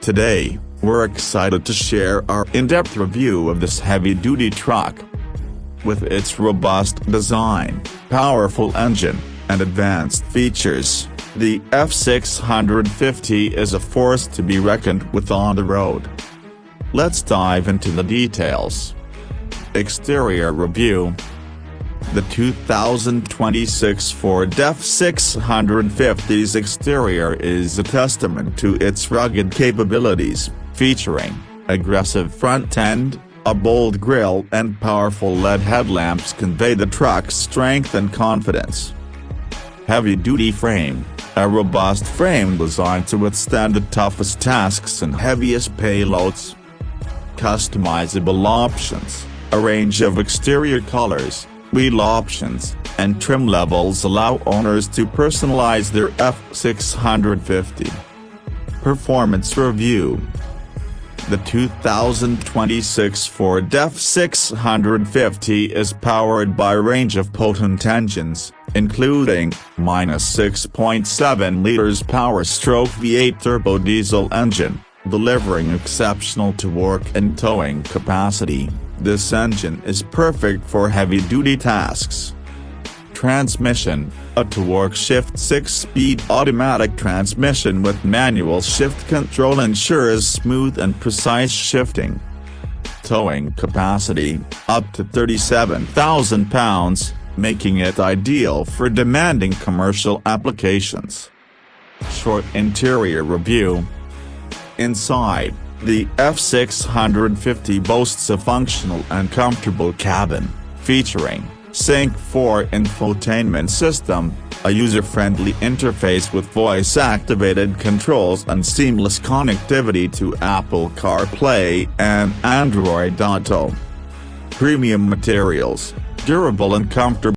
Today, we're excited to share our in-depth review of this heavy-duty truck. With its robust design, powerful engine, and advanced features, the F-660 is a force to be reckoned with on the road. Let's dive into the details. Exterior review. The 2026 Ford F-650's exterior is a testament to its rugged capabilities, featuring aggressive front end, a bold grille and powerful LED headlamps convey the truck's strength and confidence. Heavy-duty frame. A robust frame designed to withstand the toughest tasks and heaviest payloads. Customizable options. A range of exterior colors, wheel options, and trim levels allow owners to personalize their F-650. Performance review. The 2026 Ford F-650 is powered by a range of potent engines, including -6.7 liters power-stroke V8 turbo diesel engine, delivering exceptional torque and towing capacity. This engine is perfect for heavy-duty tasks. Transmission. A torque shift 6-speed automatic transmission with manual shift control ensures smooth and precise shifting. Towing capacity, up to 37,000 pounds, making it ideal for demanding commercial applications. Short interior review. Inside, the F-650 boasts a functional and comfortable cabin, featuring Sync 4 infotainment system, a user-friendly interface with voice-activated controls and seamless connectivity to Apple CarPlay and Android Auto. Premium materials, durable and comfortable.